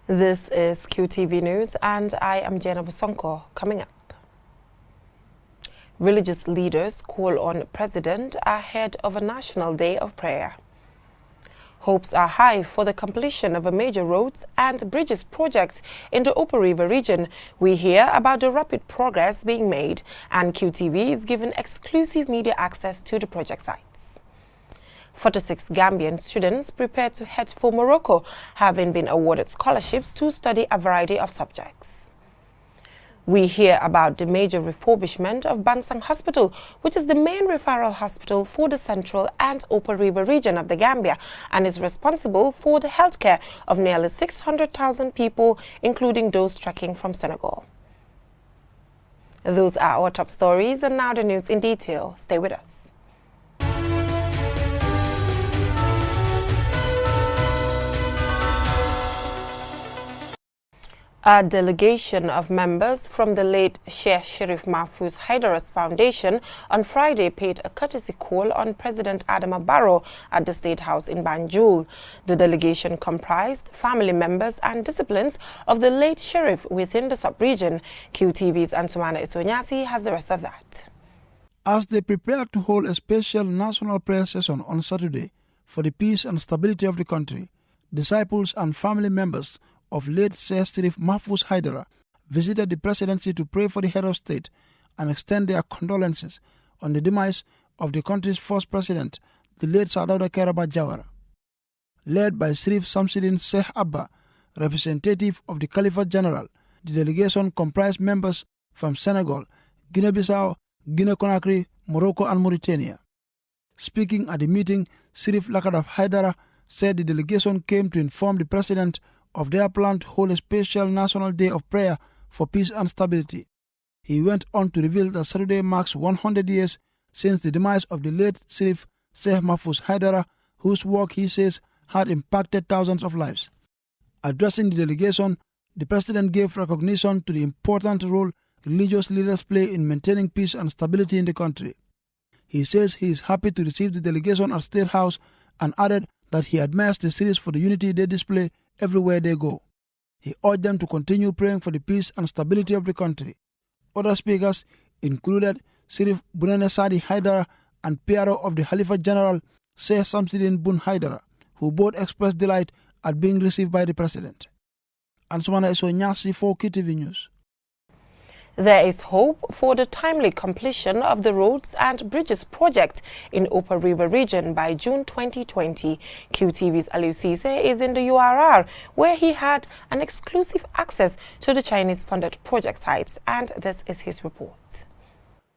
This is QTV News and I am Jenna Busonko. Coming up. Religious leaders call on President ahead of a National Day of Prayer. Hopes are high for the completion of a major roads and bridges project in the Upper River region. We hear about the rapid progress being made, and QTV is given exclusive media access to the project sites. 46 Gambian students prepared to head for Morocco, having been awarded scholarships to study a variety of subjects. We hear about the major refurbishment of Bansang Hospital, which is the main referral hospital for the Central and Upper River region of the Gambia and is responsible for the healthcare of nearly 600,000 people, including those trekking from Senegal. Those are our top stories, and now the news in detail. Stay with us. A delegation of members from the late Sheikh Sharif Mahfouz Haidara's Foundation on Friday paid a courtesy call on President Adama Barrow at the State House in Banjul. The delegation comprised family members and disciples of the late Sharif within the sub-region. QTV's Ansumana Isonyasi has the rest of that. As they prepare to hold a special national prayer session on Saturday for the peace and stability of the country, disciples and family members of late Sheikh Sharif Mahfouz Haidara visited the presidency to pray for the head of state and extend their condolences on the demise of the country's first president, the late Sadauda Kairaba Jawara. Led by Sharif Samsidin Sheikh Abba, representative of the Caliphate General, the delegation comprised members from Senegal, Guinea-Bissau, Guinea-Conakry, Morocco and Mauritania. Speaking at the meeting, Sharif Lakadaf Haidara said the delegation came to inform the president of their plan to hold a special national day of prayer for peace and stability. He went on to reveal that Saturday marks 100 years since the demise of the late Sharif Sheikh Mahfouz Haidara, whose work, he says, had impacted thousands of lives. Addressing the delegation, the president gave recognition to the important role religious leaders play in maintaining peace and stability in the country. He says he is happy to receive the delegation at State House and added that he admires the Sharifs for the unity they display everywhere they go. He urged them to continue praying for the peace and stability of the country. Other speakers included Sharif Bunene Sadi Haidara and PRO of the Caliphate General, Sheikh Samsidin Bun Haidara, who both expressed delight at being received by the president. Ansumana Isonyasi for QTV News. There is hope for the timely completion of the roads and bridges project in Upper River region by June 2020. QTV's Aliu Cisse is in the URR, where he had an exclusive access to the Chinese-funded project sites, and this is his report.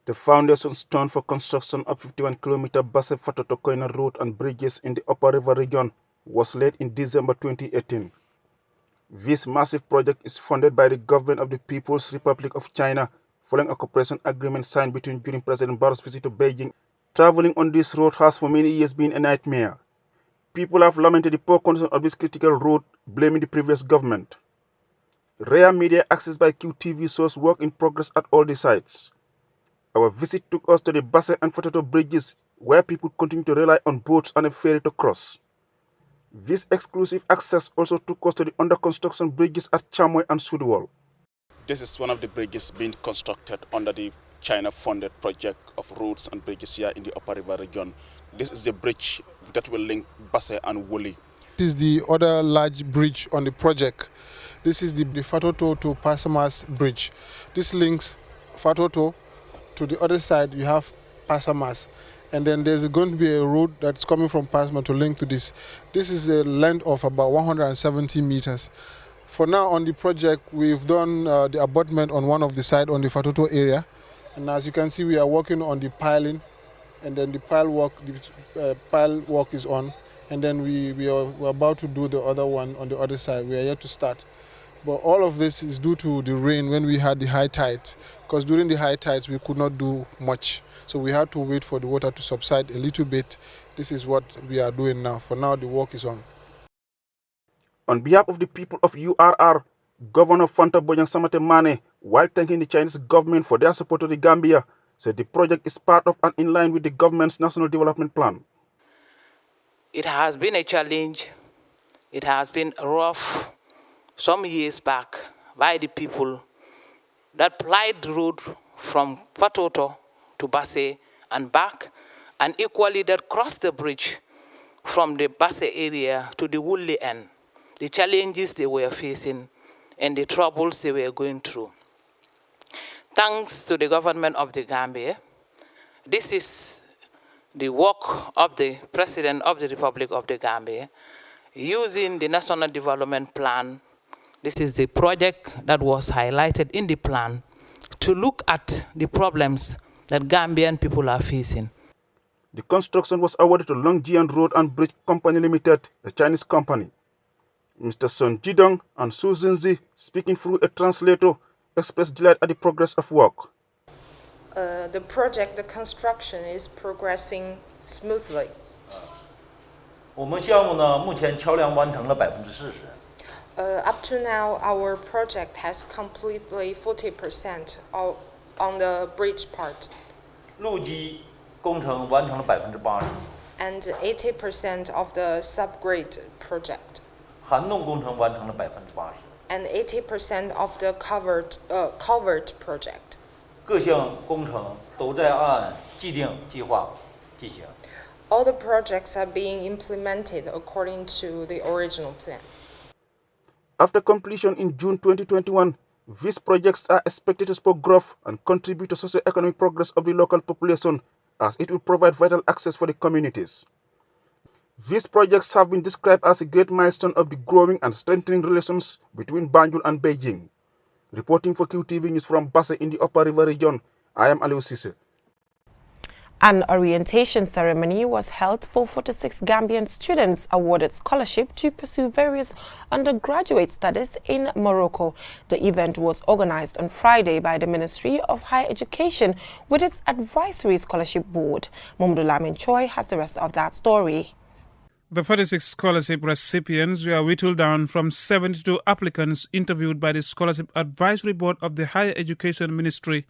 The foundation stone for construction of 51-kilometer Basse Fatoto Koina road and bridges in the Upper River region was laid in December 2018. This massive project is funded by the government of the People's Republic of China, following a cooperation agreement signed during President Barrow's visit to Beijing. Traveling on this road has for many years been a nightmare. People have lamented the poor condition of this critical road, blaming the previous government. Rare media access by QTV shows work in progress at all the sites. Our visit took us to the Basse and Fatoto bridges, where people continue to rely on boats and a ferry to cross. This exclusive access also took us to the under-construction bridges at Chamoy and Sudwal. This is one of the bridges being constructed under the China-funded project of roads and bridges here in the Upper River region. This is the bridge that will link Basse and Woli. This is the other large bridge on the project. This is the Fatoto to Pasamas bridge. This links Fatoto to the other side. You have Pasamas. And then there's going to be a road that's coming from Pasma to link to this. This is a length of about 170 meters. For now on the project, we've done the abutment on one of the sides on the Fatoto area. And as you can see, we are working on the piling, and then the pile work is on. And then we're about to do the other one on the other side. We are yet to start. But all of this is due to the rain when we had the high tides, because during the high tides we could not do much. So we had to wait for the water to subside a little bit. This is what we are doing now. For now, the work is on. On behalf of the people of URR, Governor Fanta Bojang Samate Mane, while thanking the Chinese government for their support to the Gambia, said the project is part of and in line with the government's national development plan. It has been a challenge. It has been rough. some years back by the people that plied the road from Fatoto to Basse and back, and equally that crossed the bridge from the Basse area to the Woolly end, the challenges they were facing and the troubles they were going through. Thanks to the government of the Gambia, this is the work of the President of the Republic of the Gambia, using the National Development Plan. This is the project that was highlighted in the plan to look at the problems that Gambian people are facing. The construction was awarded to Longjian Road and Bridge Company Limited, a Chinese company. Mr. Sun Jidong and Su Xinzi, speaking through a translator, expressed delight at the progress of work. The project, the construction is progressing smoothly. 我们项目呢，目前桥梁完成了40%。Up to now, our project has completely 40% on the bridge part. 路基工程完成了80%。And 80% of the subgrade project. 涵洞工程完成了80%。And 80% of the culvert project. 各项工程都在按既定计划进行。All the projects are being implemented according to the original plan. After completion in June 2021, these projects are expected to spur growth and contribute to socio-economic progress of the local population, as it will provide vital access for the communities. These projects have been described as a great milestone of the growing and strengthening relations between Banjul and Beijing. Reporting for QTV News from Basse in the Upper River region, I am Aliou Cissé. An orientation ceremony was held for 46 Gambian students awarded scholarship to pursue various undergraduate studies in Morocco. The event was organized on Friday by the Ministry of Higher Education with its Advisory Scholarship Board. Mamadou Lamin Choi has the rest of that story. The 46 scholarship recipients were whittled down from 72 applicants interviewed by the Scholarship Advisory Board of the Higher Education Ministry.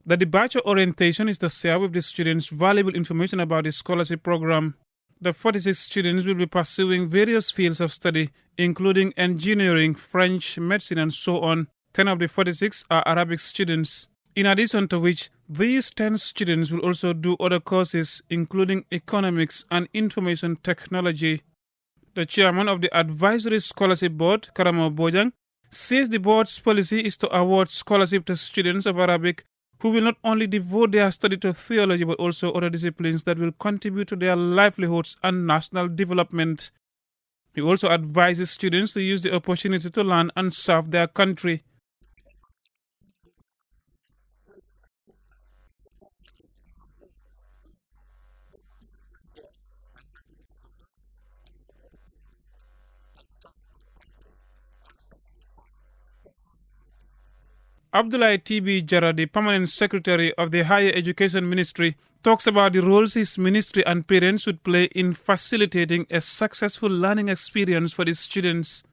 The departure orientation is to share with the students valuable information about the scholarship program. The 46 students will be pursuing various fields of study, including engineering, French, medicine, and so on. 10 of the 46 are Arabic students. In addition to which, these 10 students will also do other courses, including economics and information technology. The chairman of the Advisory Scholarship Board, Karamo Bojang, says the board's policy is to award scholarship to students of Arabic who will not only devote their study to theology but also other disciplines that will contribute to their livelihoods and national development. He also advises students to use the opportunity to learn and serve their country. Abdullah T.B. Jara, the Permanent Secretary of the Higher Education Ministry, talks about the roles his ministry and parents should play in facilitating a successful learning experience for the students.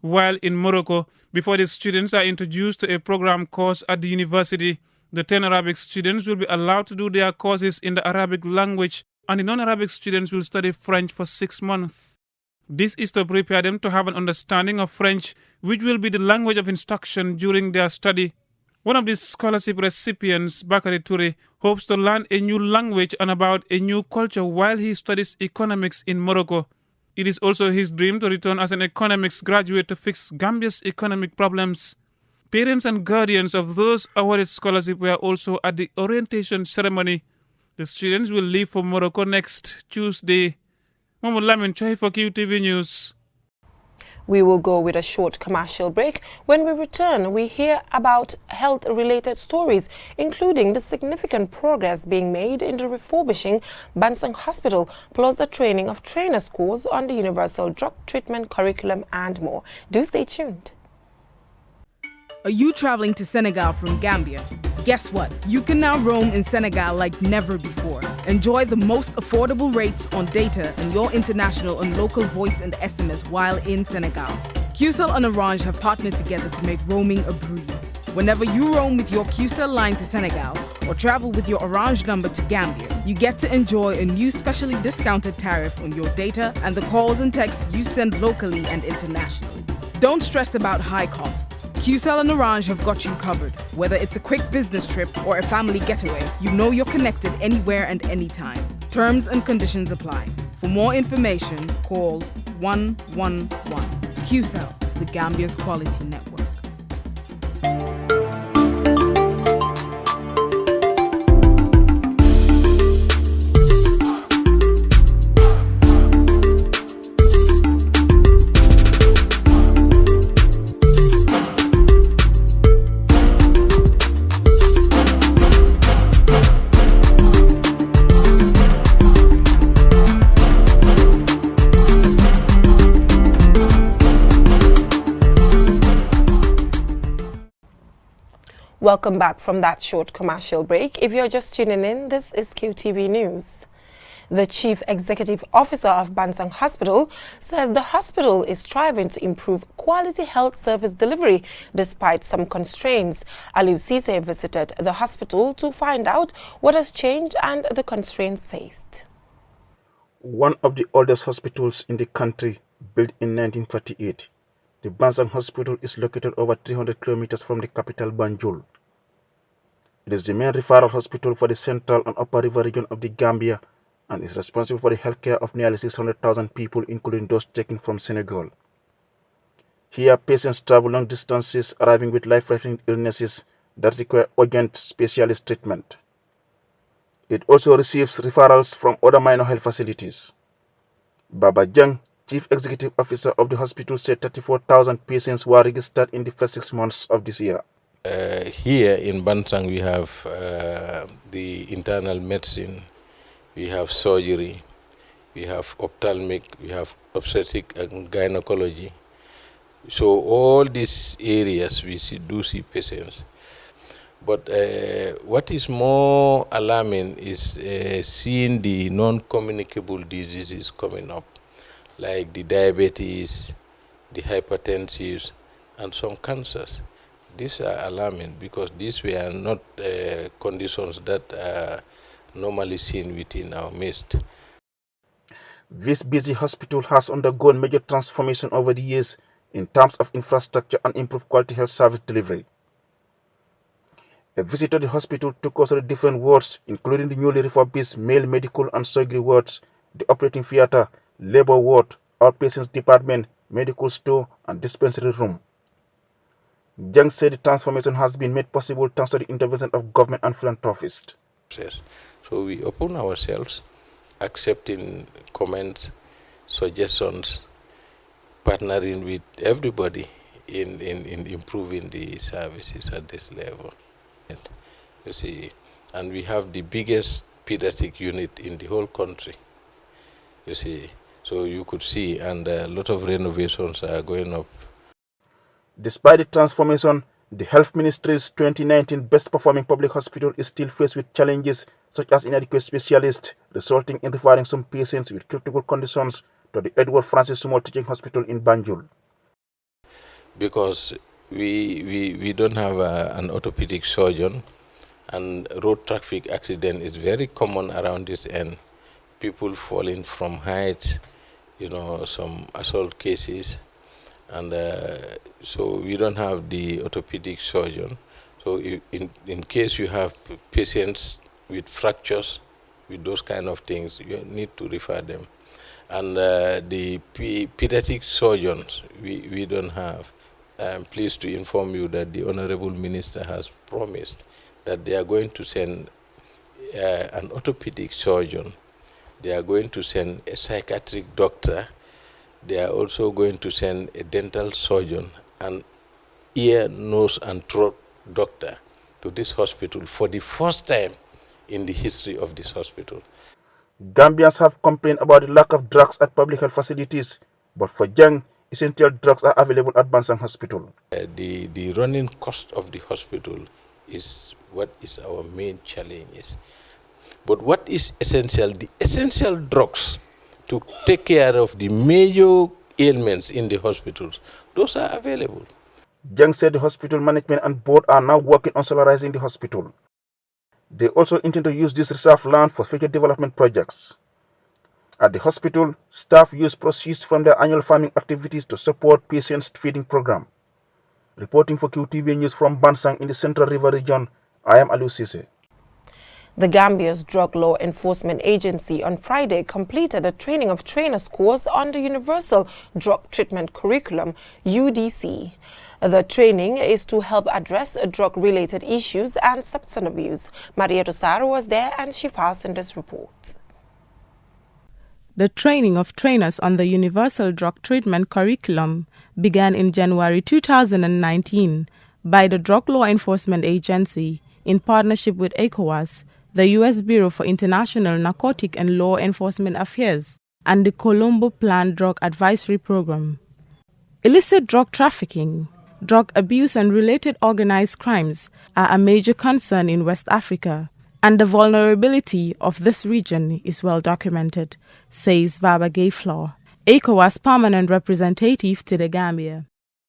While in Morocco, before the students are introduced to a program course at the university, the 10 Arabic students will be allowed to do their courses in the Arabic language, and the non-Arabic students will study French for 6 months. This is to prepare them to have an understanding of French, which will be the language of instruction during their study. One of the scholarship recipients, Bakari Toure, hopes to learn a new language and about a new culture while he studies economics in Morocco. It is also his dream to return as an economics graduate to fix Gambia's economic problems. Parents and guardians of those awarded scholarship were also at the orientation ceremony. The students will leave for Morocco next Tuesday. Mohamed Lamin Choi for QTV News. We will go with a short commercial break. When we return, we hear about health-related stories, including the significant progress being made in the refurbishing Bansang Hospital, plus the training of trainer schools on the universal drug treatment curriculum and more. Do stay tuned. Are you traveling to Senegal from Gambia? Guess what? You can now roam in Senegal like never before. Enjoy the most affordable rates on data and your international and local voice and SMS while in Senegal. QCell and Orange have partnered together to make roaming a breeze. Whenever you roam with your QCell line to Senegal or travel with your Orange number to Gambia, you get to enjoy a new specially discounted tariff on your data and the calls and texts you send locally and internationally. Don't stress about high costs. QCell and Orange have got you covered. Whether it's a quick business trip or a family getaway, you know you're connected anywhere and anytime. Terms and conditions apply. For more information, call 111. QCell, the Gambia's quality network. Welcome back from that short commercial break. If you're just tuning in, this is QTV News. The Chief Executive Officer of Bansang Hospital says the hospital is striving to improve quality health service delivery despite some constraints. Aliou Cisse visited the hospital to find out what has changed and the constraints faced. One of the oldest hospitals in the country, built in 1948, the Bansang Hospital is located over 300 kilometers from the capital Banjul. It is the main referral hospital for the central and upper river region of the Gambia and is responsible for the healthcare of nearly 600,000 people, including those taken from Senegal. Here, patients travel long distances, arriving with life-threatening illnesses that require urgent specialist treatment. It also receives referrals from other minor health facilities. Baba Jang, Chief Executive Officer of the hospital, said 34,000 patients were registered in the first 6 months of this year. Here in Bansang, we have the internal medicine, we have surgery, we have ophthalmic, we have obstetric and gynecology. So all these areas we do see patients. But what is more alarming is seeing the non-communicable diseases coming up, like the diabetes, the hypertensive, and some cancers. These are alarming because these were not conditions that are normally seen within our midst. This busy hospital has undergone major transformation over the years in terms of infrastructure and improved quality health service delivery. A visit to the hospital took us to the different wards, including the newly refurbished male medical and surgery wards, the operating theatre, labor ward, outpatients department, medical store, and dispensary room. Jang said the transformation has been made possible thanks to the intervention of government and philanthropists. So we open ourselves, accepting comments, suggestions, partnering with everybody in improving the services at this level. You see, and we have the biggest pediatric unit in the whole country. You see, so you could see, and a lot of renovations are going up. Despite the transformation, the Health Ministry's 2019 Best Performing Public Hospital is still faced with challenges such as inadequate specialists, resulting in referring some patients with critical conditions to the Edward Francis Small Teaching Hospital in Banjul. Because we don't have an orthopedic surgeon, and road traffic accident is very common around this end. People falling from heights, you know, some assault cases. And so we don't have the orthopedic surgeon. So in case you have patients with fractures, with those kind of things, you need to refer them. And the pediatric surgeons, we don't have. I'm pleased to inform you that the Honorable Minister has promised that they are going to send an orthopedic surgeon. They are going to send a psychiatric doctor. They are also going to send a dental surgeon, an ear, nose, and throat doctor to this hospital for the first time in the history of this hospital. Gambians have complained about the lack of drugs at public health facilities, but for Jang, essential drugs are available at Bansang Hospital. The running cost of the hospital is what is our main challenge. But what is essential? The essential drugs to take care of the major ailments in the hospitals, those are available. Jang said the hospital management and board are now working on solarizing the hospital. They also intend to use this reserve land for future development projects. At the hospital, staff use proceeds from their annual farming activities to support patients' feeding program. Reporting for QTV News from Bansang in the Central River region, I am Aliu Sise. The Gambia's Drug Law Enforcement Agency on Friday completed a training of trainers course on the Universal Drug Treatment Curriculum, UDC. The training is to help address drug-related issues and substance abuse. Maria Tosaro was there and she fastened this report. The training of trainers on the Universal Drug Treatment Curriculum began in January 2019 by the Drug Law Enforcement Agency in partnership with ECOWAS, the U.S. Bureau for International Narcotic and Law Enforcement Affairs, and the Colombo Planned Drug Advisory Program. Illicit drug trafficking, drug abuse and related organized crimes are a major concern in West Africa, and the vulnerability of this region is well documented, says Baba Gayflaw, ECOWAS permanent representative to the Gambia,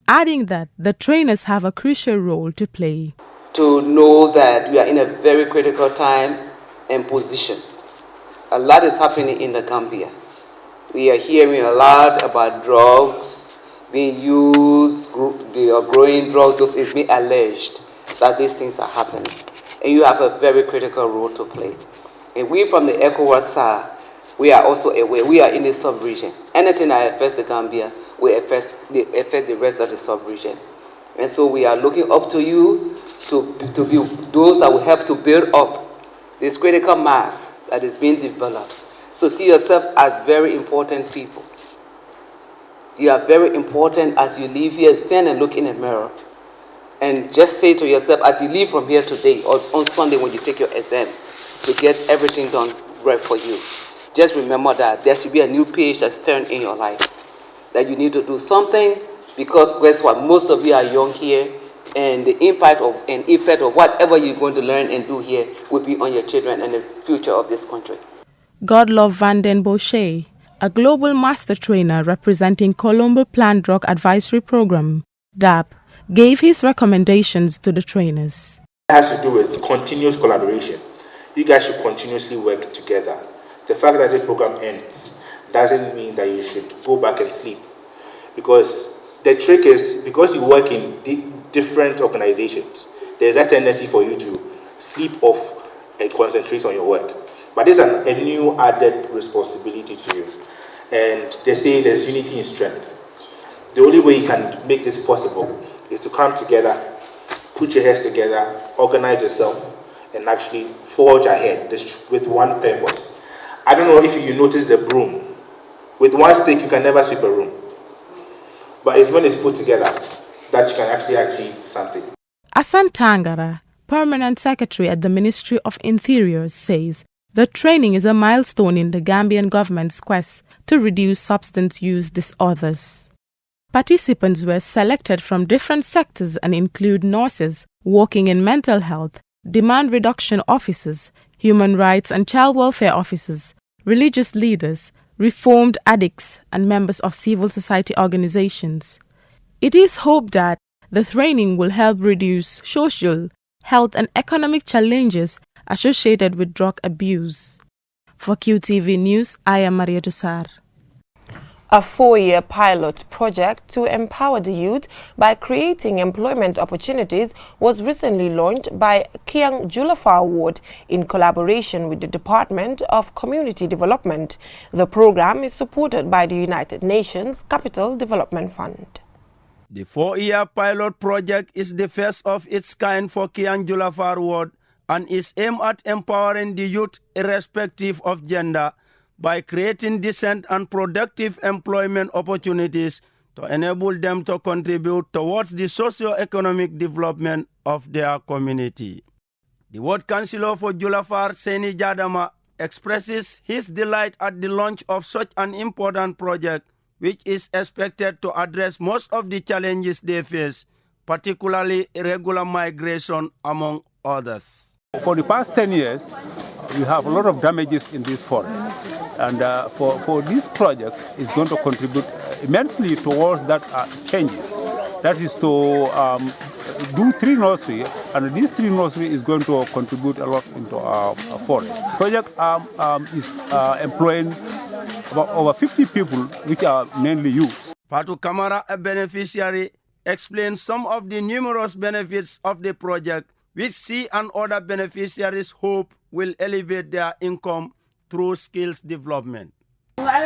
adding that the trainers have a crucial role to play. To know that we are in a very critical time and position. A lot is happening in the Gambia. We are hearing a lot about drugs being used, growing drugs. It's being alleged that these things are happening. And you have a very critical role to play. And we from the ECOWAS side, we are also aware, we are in the sub-region. Anything that affects the Gambia will affect the rest of the sub-region. And so we are looking up to you to be those that will help to build up this critical mass that is being developed. So see yourself as very important people. You are very important as you leave here. Stand and look in the mirror. And just say to yourself, as you leave from here today or on Sunday when you take your exam, to get everything done right for you. Just remember that there should be a new page that's turned in your life. That you need to do something, because guess what? Most of you are young here, and the impact of and effect of whatever you're going to learn and do here will be on your children and the future of this country. Godlove Van Den Boucher, a global master trainer representing Colombo Planned Drug Advisory Program, DAP, gave his recommendations to the trainers. It has to do with continuous collaboration. You guys should continuously work together. The fact that this program ends doesn't mean that you should go back and sleep. Because the trick is, because you work in different organizations, there's that tendency for you to sleep off and concentrate on your work. But this is a new added responsibility to you. And they say there's unity in strength. The only way you can make this possible is to come together, put your heads together, organize yourself, and actually forge ahead with one purpose. I don't know if you noticed the broom. With one stick, you can never sweep a room. But it's when it's put together that you can actually achieve something. Asan Tangara, Permanent Secretary at the Ministry of Interior, says the training is a milestone in the Gambian government's quest to reduce substance use disorders. Participants were selected from different sectors and include nurses working in mental health, demand reduction officers, human rights and child welfare officers, religious leaders, reformed addicts, and members of civil society organizations. It is hoped that the training will help reduce social, health, and economic challenges associated with drug abuse. For QTV News, I am Maria Dusar. A 4-year pilot project to empower the youth by creating employment opportunities was recently launched by Kiang Julafar Ward in collaboration with the Department of Community Development. The program is supported by the United Nations Capital Development Fund. The 4-year pilot project is the first of its kind for Kiang Julafar Ward and is aimed at empowering the youth irrespective of gender by creating decent and productive employment opportunities to enable them to contribute towards the socio-economic development of their community. The Ward Councillor for Julafar, Seni Jadama, expresses his delight at the launch of such an important project, which is expected to address most of the challenges they face, particularly irregular migration, among others. For the past 10 years, we have a lot of damages in this forest. And for this project, it's going to contribute immensely towards that changes. That is to do tree nursery, and this tree nursery is going to contribute a lot into our forest. Project is employing about over 50 people, which are mainly youth. Fatu Kamara, a beneficiary, explains some of the numerous benefits of the project, which she and other beneficiaries hope will elevate their income through skills development. One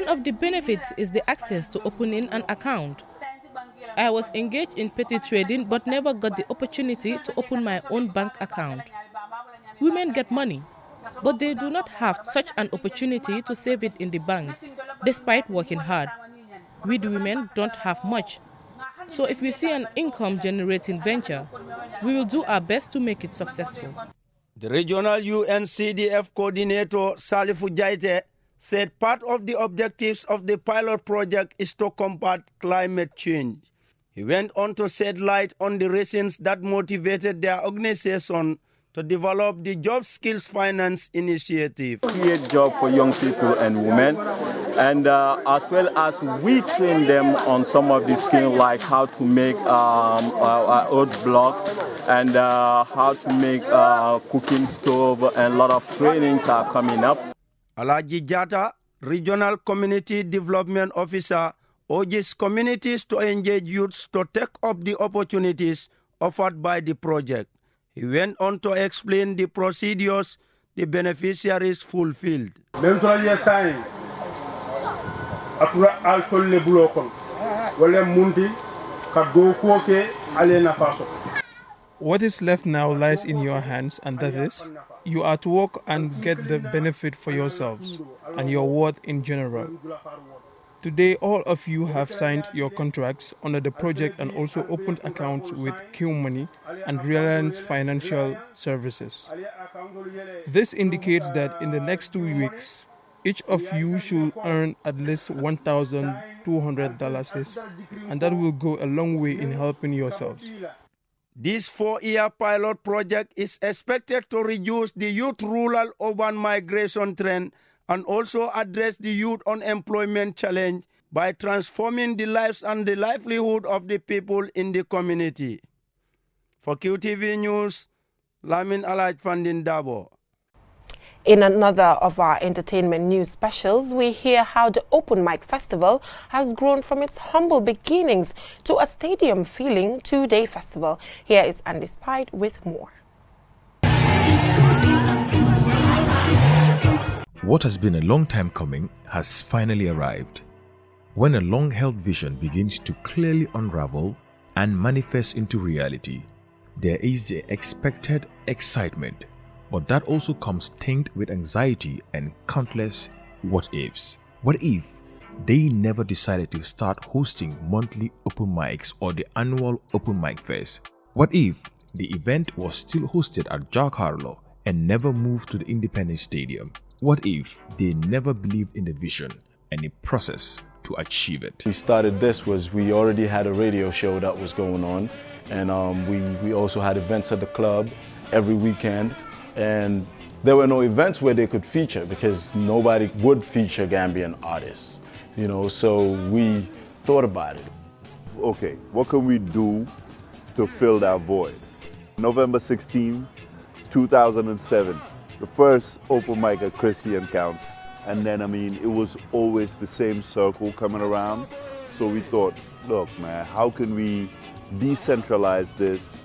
of the benefits is the access to opening an account. I was engaged in petty trading but never got the opportunity to open my own bank account. Women get money, but they do not have such an opportunity to save it in the banks, despite working hard. We the women don't have much. So if we see an income-generating venture, we will do our best to make it successful. The regional UNCDF coordinator, Salifu Jaite, said part of the objectives of the pilot project is to combat climate change. He went on to shed light on the reasons that motivated their organization to develop the Job Skills Finance Initiative. Create jobs for young people and women, and as well as we train them on some of the skills like how to make oat block and how to make cooking stove, and a lot of trainings are coming up. Alaji Jata, Regional Community Development Officer, urges communities to engage youths to take up the opportunities offered by the project. He went on to explain the procedures the beneficiaries fulfilled. What is left now lies in your hands, and that is, you are to work and get the benefit for yourselves and your worth in general. Today, all of you have signed your contracts under the project and also opened accounts with Q Money and Reliance Financial Services. This indicates that in the next 2 weeks, each of you should earn at least $1,200, and that will go a long way in helping yourselves. This 4-year pilot project is expected to reduce the youth rural-urban migration trend and also address the youth unemployment challenge by transforming the lives and the livelihood of the people in the community. For QTV News, Lamin Alaj Fandin Dabo. In another of our entertainment news specials, we hear how the Open Mic Festival has grown from its humble beginnings to a stadium-feeling 2-day festival. Here is Andy Spide with more. What has been a long time coming has finally arrived. When a long-held vision begins to clearly unravel and manifest into reality, there is the expected excitement, but that also comes tinged with anxiety and countless what-ifs. What if they never decided to start hosting monthly open mics or the annual Open Mic Fest? What if the event was still hosted at Jack Harlow and never moved to the Independence Stadium? What if they never believed in the vision and the process to achieve it? We started this was we already had a radio show that was going on, and we also had events at the club every weekend, and there were no events where they could feature because nobody would feature Gambian artists, you know, so we thought about it. Okay, what can we do to fill that void? November 16, 2007. The first open mic at Christian Count, and then it was always the same circle coming around. So we thought, look man, how can we decentralize this?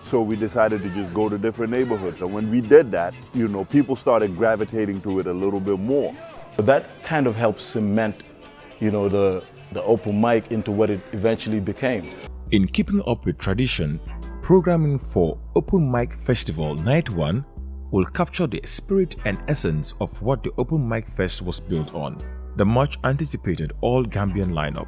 So we decided to just go to different neighborhoods, and when we did that, you know, people started gravitating to it a little bit more. But that kind of helped cement, you know, the open mic into what it eventually became. In keeping up with tradition, programming for Open Mic Festival Night 1 will capture the spirit and essence of what the Open Mic Fest was built on, the much anticipated all-Gambian lineup.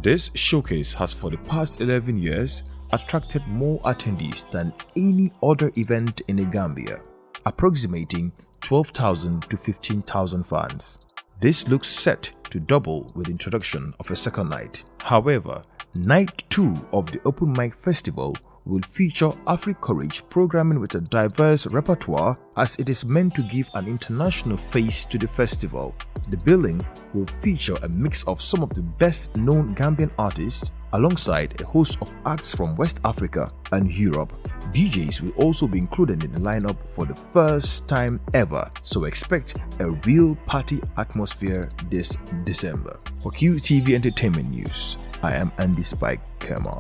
This showcase has for the past 11 years attracted more attendees than any other event in the Gambia, approximating 12,000 to 15,000 fans. This looks set to double with the introduction of a second night. However, Night 2 of the Open Mic Festival will feature Afri-Courage programming with a diverse repertoire, as it is meant to give an international face to the festival. The billing will feature a mix of some of the best known Gambian artists alongside a host of acts from West Africa and Europe. DJs will also be included in the lineup for the first time ever, so expect a real party atmosphere this December. For QTV Entertainment News, I am Andy Spike Kerma.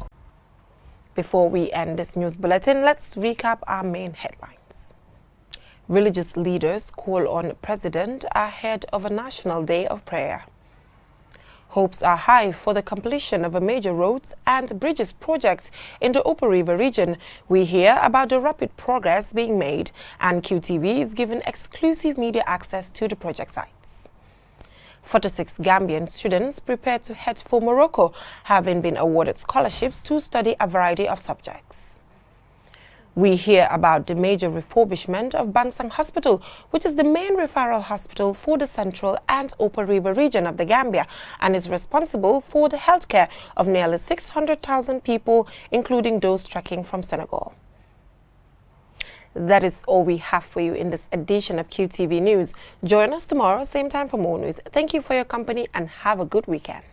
Before we end this news bulletin, let's recap our main headlines. Religious leaders call on President ahead of a national day of prayer. Hopes are high for the completion of a major roads and bridges project in the Upper River region. We hear about the rapid progress being made, and QTV is given exclusive media access to the project sites. 46 Gambian students prepared to head for Morocco, having been awarded scholarships to study a variety of subjects. We hear about the major refurbishment of Bansang Hospital, which is the main referral hospital for the Central and Upper River region of the Gambia and is responsible for the healthcare of nearly 600,000 people, including those trekking from Senegal. That is all we have for you in this edition of QTV News. Join us tomorrow, same time for more news. Thank you for your company and have a good weekend.